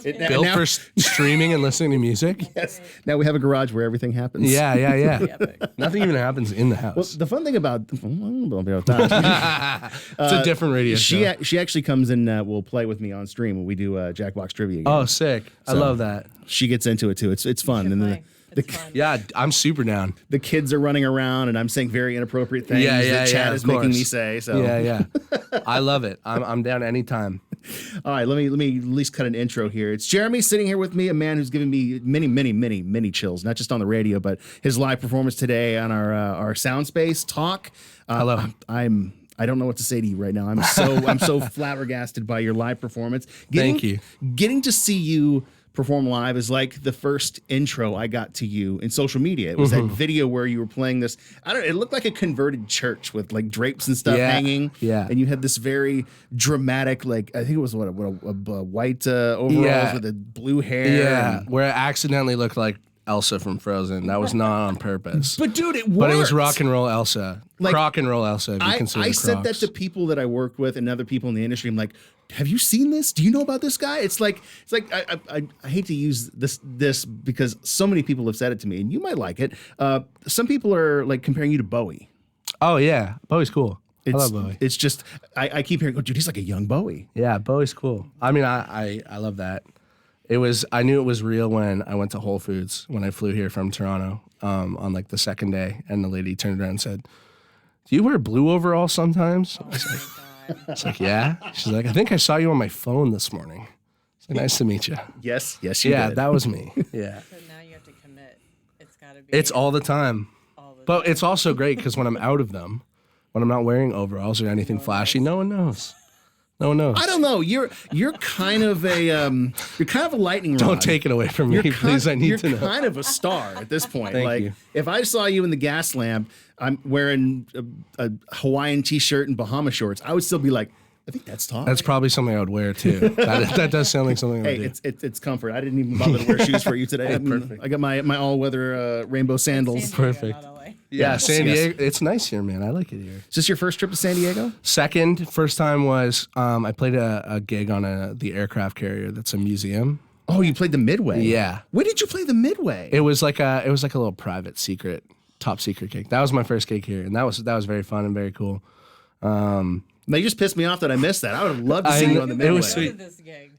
Built for streaming and listening to music. Yes. Now we have a garage where everything happens. Yeah. Nothing even happens in the house. Well, the fun thing about it's a different radio show. She actually comes and will play with me on stream when we do Jackbox trivia. Oh, sick! I love that. She gets into it too. It's fun. And then yeah, I'm super down. The kids are running around and I'm saying very inappropriate things that Chad is making me say. So yeah. I love it. I'm down anytime. All right, let me at least cut an intro here. It's Jeremy sitting here with me, a man who's given me many chills, not just on the radio, but his live performance today on our soundspace talk. Hello. I don't know what to say to you right now. I'm so flabbergasted by your live performance. Thank you. Getting to see you perform live is like the first intro I got to you in social media. It was that video where you were playing this. It looked like a converted church with like drapes and stuff hanging. Yeah. And you had this very dramatic, like I think it was a white overalls with a blue hair. Yeah. Where it accidentally looked like Elsa from Frozen. That was not on purpose. But dude, it worked. But it was rock and roll Elsa. Like, Croc and roll Elsa, if you consider I said that to people that I work with and other people in the industry. I'm like, have you seen this? Do you know about this guy? It's like I hate to use this because so many people have said it to me, and you might like it. Some people are like comparing you to Bowie. Oh yeah, Bowie's cool. I love Bowie. It's just I keep hearing, oh, dude, he's like a young Bowie. Yeah, Bowie's cool. I mean, I love that. I knew it was real when I went to Whole Foods when I flew here from Toronto on like the second day, and the lady turned around and said, "Do you wear blue overalls sometimes?" I was like, yeah. She's like, "I think I saw you on my phone this morning." It's like, nice to meet you. Yes, you did. Yeah, that was me. Yeah. So now you have to commit. It's got to be. It's all the time. But it's also great because when I'm out of them, when I'm not wearing overalls or anything flashy, no one knows. No one knows. I don't know. You're kind of a lightning rod. Don't take it away from me, please. I need to know. You're kind of a star at this point. Thank like you. If I saw you in the gas lamp, I'm wearing a Hawaiian t-shirt and Bahama shorts, I would still be like, I think that's Todd. That's probably something I would wear too. That does sound like something I would do. It's comfort. I didn't even bother to wear shoes for you today. Perfect. I got my all-weather rainbow sandals. Perfect. Yeah, San Diego. It's nice here, man. I like it here. Is this your first trip to San Diego? Second. First time was I played a gig on the aircraft carrier. That's a museum. Oh, you played the Midway. Yeah. When did you play the Midway? It was like a little private secret, top secret gig. That was my first gig here, and that was very fun and very cool. Now you just pissed me off that I missed that. I would have loved to see you on the Midway. It was sweet.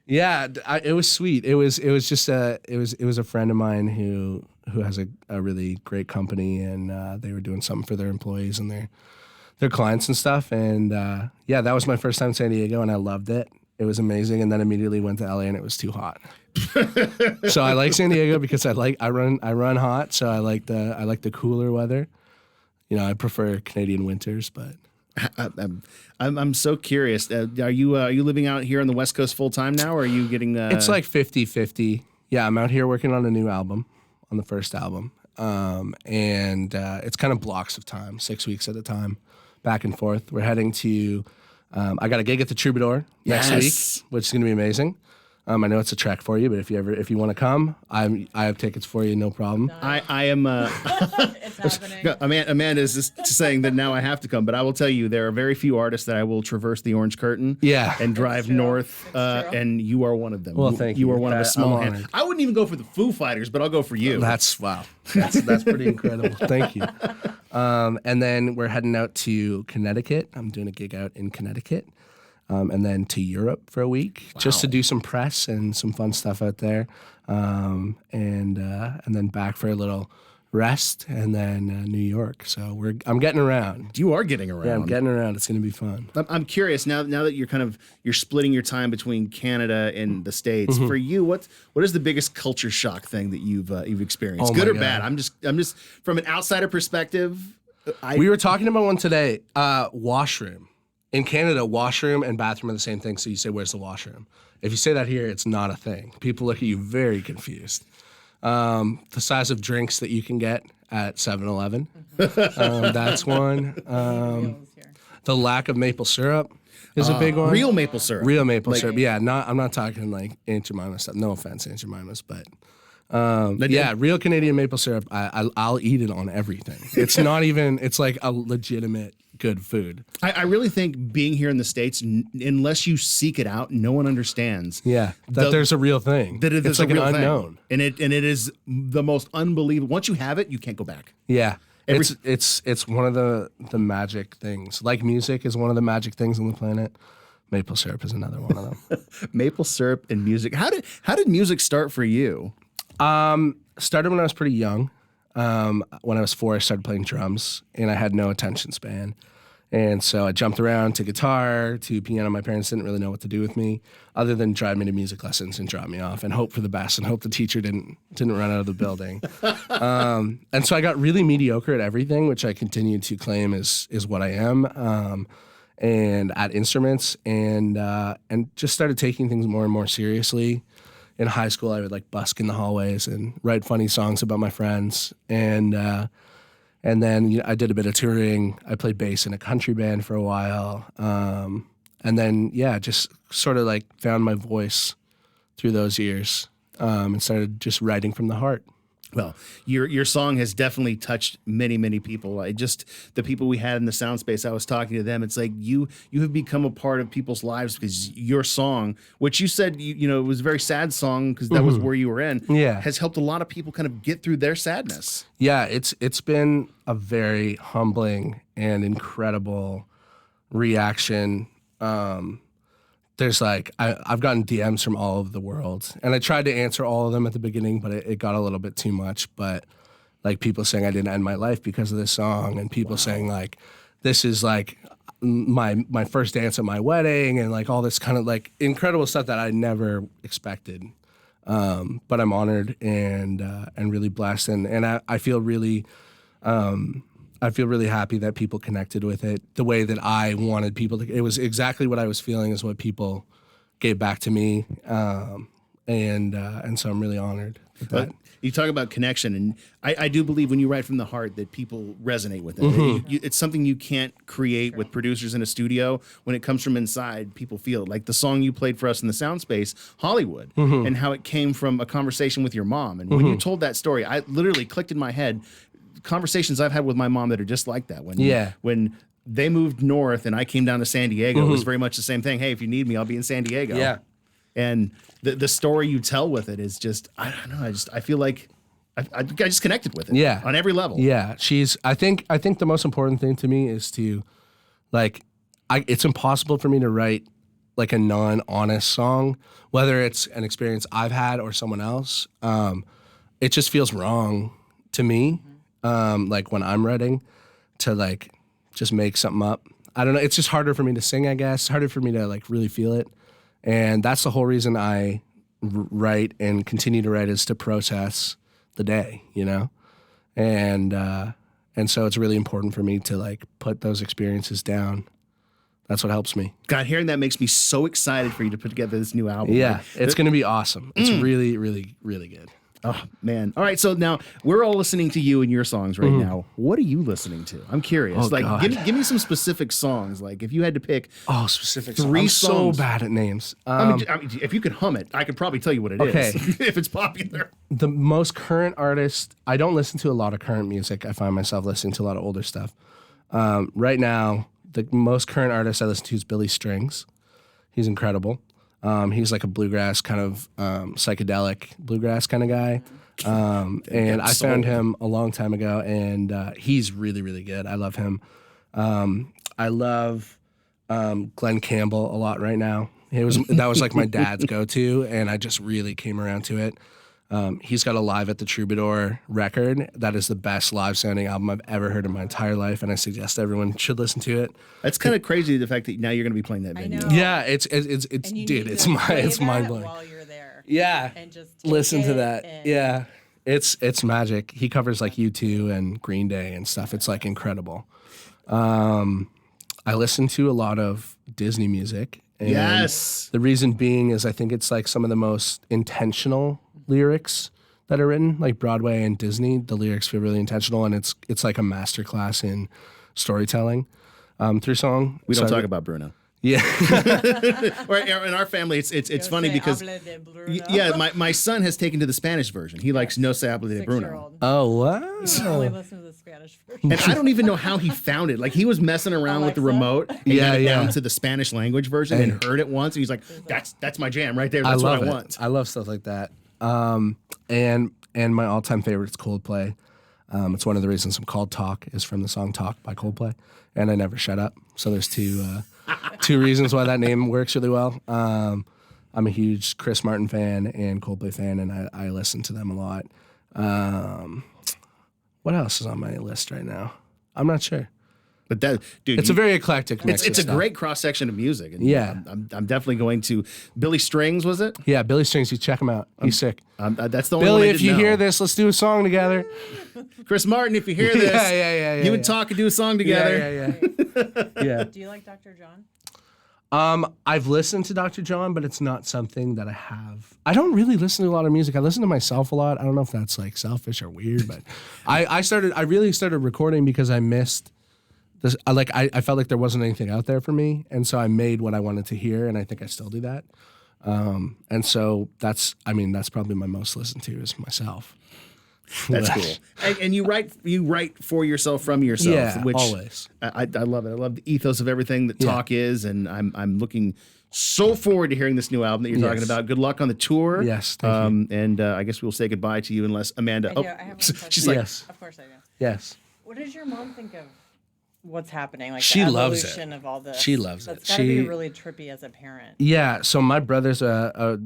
Yeah, it was sweet. It was just it was a friend of mine who has a really great company, and they were doing something for their employees and their clients and stuff. And yeah, that was my first time in San Diego, and I loved it. It was amazing. And then immediately went to LA, and it was too hot. So I like San Diego because I run hot. So I like the cooler weather. You know, I prefer Canadian winters, but. I'm so curious. Are you living out here on the West Coast full time now, or are you getting? It's like 50-50. Yeah, I'm out here working on a new album, on the first album, and it's kind of blocks of time, 6 weeks at a time, back and forth. We're heading to. I got a gig at the Troubadour next week, which is going to be amazing. I know it's a trek for you, but if you want to come, I have tickets for you, no problem. I am. It's happening. Amanda is just saying that now I have to come, but I will tell you there are very few artists that I will traverse the Orange Curtain. And drive north, and you are one of them. Well, thank you. You are one of a small hand. I wouldn't even go for the Foo Fighters, but I'll go for you. That's pretty incredible. Thank you. And then we're heading out to Connecticut. I'm doing a gig out in Connecticut. And then to Europe for a week, just to do some press and some fun stuff out there, and then back for a little rest, and then New York. So I'm getting around. You are getting around. Yeah, I'm getting around. It's going to be fun. I'm curious now that you're splitting your time between Canada and the States. For you, what is the biggest culture shock thing that you've experienced, good or bad? I'm just from an outsider perspective. We were talking about one today. Washroom. In Canada, washroom and bathroom are the same thing, so you say, where's the washroom? If you say that here, it's not a thing. People look at you very confused. The size of drinks that you can get at 7-Eleven, that's one. The lack of maple syrup is a big one. Real maple syrup. Real maple syrup, yeah. I'm not talking like Aunt Jemima's stuff. No offense, Aunt Jemima's, but Yeah, real Canadian maple syrup. I'll eat it on everything. It's not even. It's like a legitimate good food. I really think being here in the States, unless you seek it out, no one understands. Yeah, there's a real thing. That it's like an unknown, and it is the most unbelievable. Once you have it, you can't go back. Yeah, it's one of the magic things. Like music is one of the magic things on the planet. Maple syrup is another one of them. Maple syrup and music. How did music start for you? Started when I was pretty young. When I was 4, I started playing drums, and I had no attention span. And so I jumped around to guitar, to piano. My parents didn't really know what to do with me, other than drive me to music lessons and drop me off, and hope for the best, and hope the teacher didn't run out of the building. And so I got really mediocre at everything, which I continue to claim is what I am. And at instruments, and just started taking things more and more seriously. In high school, I would like busk in the hallways and write funny songs about my friends. And then I did a bit of touring. I played bass in a country band for a while. And then, just sort of like found my voice through those years, and started just writing from the heart. Well, your song has definitely touched many, many people. The people we had in the soundspace, I was talking to them. It's like you have become a part of people's lives because your song, which you said, it was a very sad song because that was where you were in, has helped a lot of people kind of get through their sadness. Yeah, it's been a very humbling and incredible reaction. There's I've gotten DMs from all over the world, and I tried to answer all of them at the beginning, but it got a little bit too much. But like people saying I didn't end my life because of this song, and people saying like this is like my first dance at my wedding, and like all this kind of like incredible stuff that I never expected. But I'm honored and really blessed, and I feel really. I feel really happy that people connected with it the way that I wanted people to. It was exactly what I was feeling is what people gave back to me, and so I'm really honored with that. You talk about connection, and I do believe when you write from the heart that people resonate with it. It's something you can't create with producers in a studio. When it comes from inside, people feel it. Like the song you played for us in the soundspace, Hollywood, and how it came from a conversation with your mom. And when you told that story, I literally clicked in my head. Conversations I've had with my mom that are just like that. When they moved north and I came down to San Diego, it was very much the same thing. Hey, if you need me, I'll be in San Diego. Yeah. And the story you tell with it is just, I don't know. I feel like I just connected with it. Yeah. On every level. Yeah. I think the most important thing to me is to it's impossible for me to write like a non-honest song, whether it's an experience I've had or someone else. It just feels wrong to me. Like when I'm writing, to like just make something up. I don't know. It's just harder for me to sing, I guess. Harder for me to like really feel it. And that's the whole reason I write and continue to write is to process the day, And so it's really important for me to like put those experiences down. That's what helps me. God, hearing that makes me so excited for you to put together this new album. Yeah, it's going to be awesome. It's really, really, really good. Oh, man. All right. So now we're all listening to you and your songs right now. What are you listening to? I'm curious. God. Give me some specific songs. Like if you had to pick specific three songs. So bad at names. I mean, if you could hum it, I could probably tell you what it is if it's popular. The most current artist, I don't listen to a lot of current music. I find myself listening to a lot of older stuff. Right now, the most current artist I listen to is Billy Strings. He's incredible. He's like a bluegrass kind of psychedelic bluegrass kind of guy. And I found him a long time ago, and he's really, really good. I love him. I love Glenn Campbell a lot right now. That was like my dad's go-to, and I just really came around to it. He's got a Live at the Troubadour record. That is the best live sounding album I've ever heard in my entire life, and I suggest everyone should listen to it. That's kind of crazy, the fact that now you're going to be playing that venue. I know. Yeah, it's dude, it's mind blowing. While you're there. Yeah, and just listen to that. Yeah, it's magic. He covers like U2 and Green Day and stuff. It's like incredible. I listen to a lot of Disney music. And yes. The reason being is I think it's like some of the most intentional lyrics that are written, like Broadway and Disney. The lyrics feel really intentional, and it's like a masterclass in storytelling through song. We don't talk about Bruno. Yeah. Or in our family, it's funny because my son has taken to the Spanish version. He likes No Se Habla de Bruno. 6-year-old. Oh, wow. Only listen to the Spanish version. And I don't even know how he found it. Like he was messing around with the Alexa? remote and got it down to the Spanish language version and heard it once. And he's like, that's my jam right there. That's what I want. I love stuff like that. And my all-time favorite is Coldplay. It's one of the reasons I'm called Talk is from the song Talk by Coldplay. And I never shut up. So there's two reasons why that name works really well. I'm a huge Chris Martin fan and Coldplay fan, and I listen to them a lot. What else is on my list right now? I'm not sure. But that, dude, it's a very eclectic mix. It's of a stuff. great cross section of music. And Yeah. I'm definitely going to Billy Strings. Was it? Yeah, Billy Strings. You check him out. He's sick. That's the only Billy, one I if didn't you know. hear this, let's do a song together. Chris Martin, if you hear this, yeah, you and Talk and do a song together. Yeah. Do you like Dr. John? I've listened to Dr. John, but it's not something that I have. I don't really listen to a lot of music. I listen to myself a lot. I don't know if that's like selfish or weird, but I really started recording because I missed this. I felt like there wasn't anything out there for me, and so I made what I wanted to hear, and I think I still do that. And so that's probably my most listened to is myself. That's cool. And you write for yourself from yourself. Yeah, which always. I love it. I love the ethos of everything that Talk is, and I'm looking so forward to hearing this new album that you're talking about. Good luck on the tour. Yes, thank you. And I guess we'll say goodbye to you unless Amanda. I do. I have one question. She's like, Yes. Of course I do. Yes. What does your mom think of what's happening? Like She the loves evolution it. of all this. She loves it. That's gotta be really trippy as a parent. Yeah, so my brother's a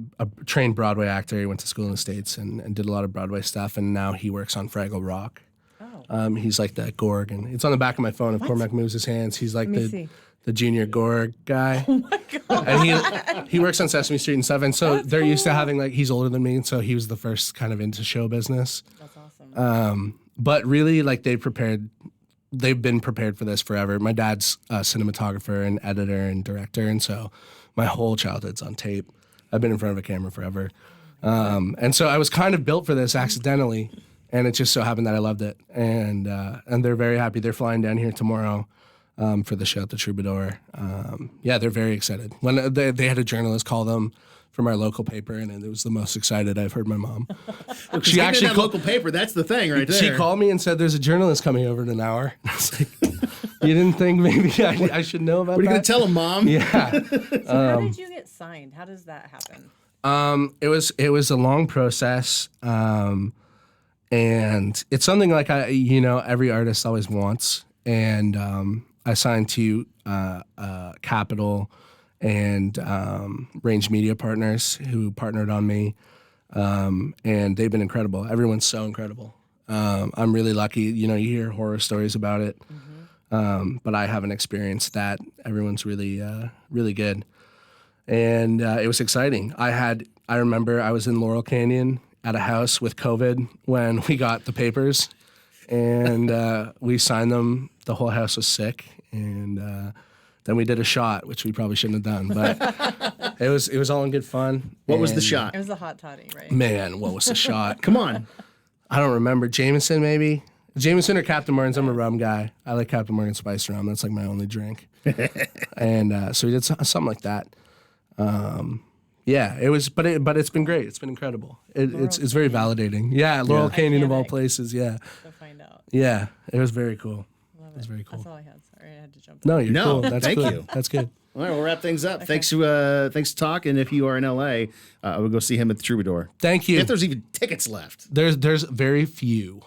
trained Broadway actor. He went to school in the States and did a lot of Broadway stuff, and now he works on Fraggle Rock. Oh. He's like the Gorg, and it's on the back of my phone. If Cormac moves his hands, he's like the junior Gorg guy. Oh my god! And he works on Sesame Street and stuff. And so they're used to having he's older than me, and so he was the first kind of into show business. That's awesome. But really, they've been prepared for this forever. My dad's a cinematographer and editor and director, and so my whole childhood's on tape. I've been in front of a camera forever. And so I was kind of built for this accidentally, and it just so happened that I loved it. And they're very happy. They're flying down here tomorrow for the show at the Troubadour. Yeah, they're very excited. When they had a journalist call them from our local paper, and it was the most excited I've heard my mom. she actually that local paper. That's the thing, right there. She called me and said, "There's a journalist coming over in an hour." I was like, "You didn't think maybe I should know about that?" What are you going to tell him, Mom? Yeah. So how did you get signed? How does that happen? It was a long process, and it's something like every artist always wants. And I signed to Capital and Range Media Partners who partnered on me, and they've been incredible. Everyone's so incredible. I'm really lucky. You hear horror stories about it, but I haven't experienced that. Everyone's really, really good, and it was exciting. I remember I was in Laurel Canyon at a house with COVID when we got the papers, and we signed them. The whole house was sick, and then we did a shot, which we probably shouldn't have done, but it was all in good fun. What was the shot? It was a hot toddy, right? Man, what was the shot? Come on. I don't remember. Jameson, maybe? Jameson or Captain Morgan's. I'm a rum guy. I like Captain Morgan Spice Rum. That's like my only drink. And so we did something like that. Yeah, it was, but it's been great. It's been incredible. It's very validating. Yeah, Laurel Canyon of all places. Yeah. To find out. Yeah, it was very cool. Love it was very cool. That's all I had. Sorry, I had to jump. No, you're No, cool. That's thank good. you. That's good. All right, we'll wrap things up. Thanks to Talk, and if you are in LA, I would go see him at the Troubadour. Thank you. If there's even tickets left. There's very few.